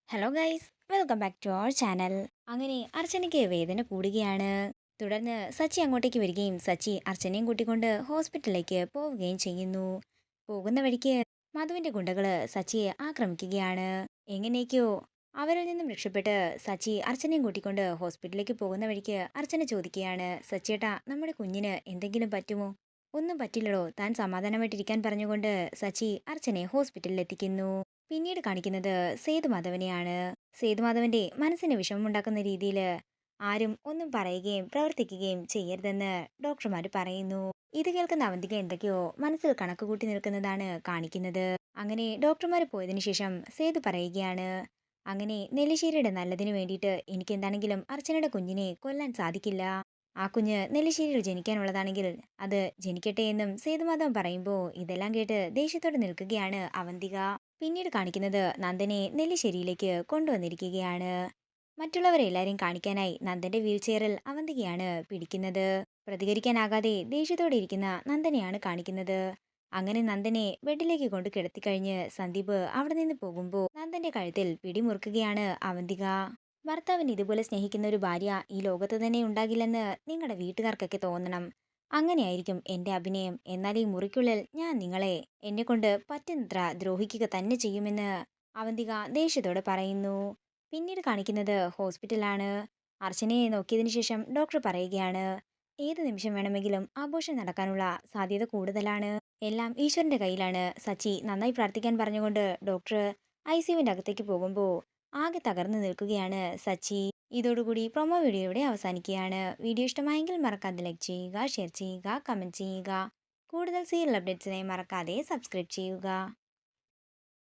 Hello guys, welcome back to our channel. അങ്ങനെ അർച്ചനയ്ക്ക് വേദന കൂടുകയാണ്. തുടർന്ന് സച്ചി അങ്ങോട്ടേക്ക് വരികയും സച്ചി അർച്ചനയും കൂട്ടിക്കൊണ്ട് ഹോസ്പിറ്റലിലേക്ക് പോവുകയും ചെയ്യുന്നു. പോകുന്ന വഴിക്ക് മധുവിന്റെ ഗുണ്ടകള് സച്ചിയെ ആക്രമിക്കുകയാണ്. എങ്ങനെയൊക്കെയോ അവരിൽ നിന്നും രക്ഷപ്പെട്ട് സച്ചി അർച്ചനയും കൂട്ടിക്കൊണ്ട് ഹോസ്പിറ്റലിലേക്ക് പോകുന്ന വഴിക്ക് അർച്ചന ചോദിക്കുകയാണ്, സച്ചിയേട്ടാ, നമ്മുടെ കുഞ്ഞിന് എന്തെങ്കിലും പറ്റുമോ? ഒന്നും പറ്റില്ലടോ, താൻ സമാധാനമായിട്ടിരിക്കാൻ പറഞ്ഞുകൊണ്ട് സച്ചി അർച്ചനയെ ഹോസ്പിറ്റലിൽ എത്തിക്കുന്നു. പിന്നീട് കാണിക്കുന്നത് സേതുമാധവനെയാണ്. സേതുമാധവന്റെ മനസ്സിന് വിഷമമുണ്ടാക്കുന്ന രീതിയിൽ ആരും ഒന്നും പറയുകയും പ്രവർത്തിക്കുകയും ചെയ്യരുതെന്ന് ഡോക്ടർമാർ പറയുന്നു. ഇത് കേൾക്കുന്ന അവന്തിക എന്തൊക്കെയോ മനസ്സിൽ കണക്ക് കൂട്ടി നിൽക്കുന്നതാണ് കാണിക്കുന്നത്. അങ്ങനെ ഡോക്ടർമാർ പോയതിനു ശേഷം സേതു പറയുകയാണ്, അങ്ങനെ നെല്ലിശ്ശേരിയുടെ നല്ലതിനു വേണ്ടിയിട്ട് എനിക്ക് എന്താണെങ്കിലും അർച്ചനയുടെ കുഞ്ഞിനെ കൊല്ലാൻ സാധിക്കില്ല. ആ കുഞ്ഞ് നെല്ലിശ്ശേരിയിൽ ജനിക്കാനുള്ളതാണെങ്കിൽ അത് ജനിക്കട്ടെ എന്നും സേതുമാധവൻ പറയുമ്പോൾ ഇതെല്ലാം കേട്ട് ദേഷ്യത്തോടെ നിൽക്കുകയാണ് അവന്തിക. പിന്നീട് കാണിക്കുന്നത് നന്ദനെ നെല്ലിശ്ശേരിയിലേക്ക് കൊണ്ടുവന്നിരിക്കുകയാണ്. മറ്റുള്ളവരെ എല്ലാരെയും കാണിക്കാനായി നന്ദന്റെ വീൽചെയറിൽ അവന്തികയാണ് പിടിക്കുന്നത്. പ്രതികരിക്കാനാകാതെ ദേഷ്യത്തോടെ ഇരിക്കുന്ന നന്ദനെയാണ് കാണിക്കുന്നത്. അങ്ങനെ നന്ദനെ ബെഡിലേക്ക് കൊണ്ട് കിടത്തിക്കഴിഞ്ഞ് സന്ദീപ് അവിടെ നിന്ന് പോകുമ്പോൾ നന്ദന്റെ കഴുത്തിൽ പിടിമുറുക്കുകയാണ് അവന്തിക. ഭർത്താവിന് ഇതുപോലെ സ്നേഹിക്കുന്ന ഒരു ഭാര്യ ഈ ലോകത്ത് തന്നെ ഉണ്ടാകില്ലെന്ന് നിങ്ങളുടെ വീട്ടുകാർക്കൊക്കെ തോന്നണം. അങ്ങനെയായിരിക്കും എന്റെ അഭിനയം. എന്നാൽ ഈ മുറിക്കുള്ളിൽ ഞാൻ നിങ്ങളെ എന്നെക്കൊണ്ട് പറ്റുന്നത്ര ദ്രോഹിക്കുക തന്നെ ചെയ്യുമെന്ന് അവന്തിക ദേഷ്യത്തോടെ പറയുന്നു. പിന്നീട് കാണിക്കുന്നത് ഹോസ്പിറ്റലാണ്. അർച്ചനയെ നോക്കിയതിനു ശേഷം ഡോക്ടർ പറയുകയാണ്, ഏത് നിമിഷം വേണമെങ്കിലും ആഘോഷം നടക്കാനുള്ള സാധ്യത കൂടുതലാണ്. എല്ലാം ഈശ്വരന്റെ കയ്യിലാണ്. സച്ചി നന്നായി പ്രാർത്ഥിക്കാൻ പറഞ്ഞുകൊണ്ട് ഡോക്ടർ ഐസിയുവിന്റെ അകത്തേക്ക് പോകുമ്പോൾ ആകെ തകർന്നു നിൽക്കുകയാണ് സച്ചി. ഇതോടുകൂടി പ്രൊമോ വീഡിയോ ഇവിടെ അവസാനിക്കുകയാണ്. വീഡിയോ ഇഷ്ടമായെങ്കിൽ മറക്കാതെ ലൈക്ക് ചെയ്യുക, ഷെയർ ചെയ്യുക, കമന്റ് ചെയ്യുക. കൂടുതൽ സീരിയൽ അപ്ഡേറ്റ്സിനായി മറക്കാതെ സബ്സ്ക്രൈബ് ചെയ്യുക.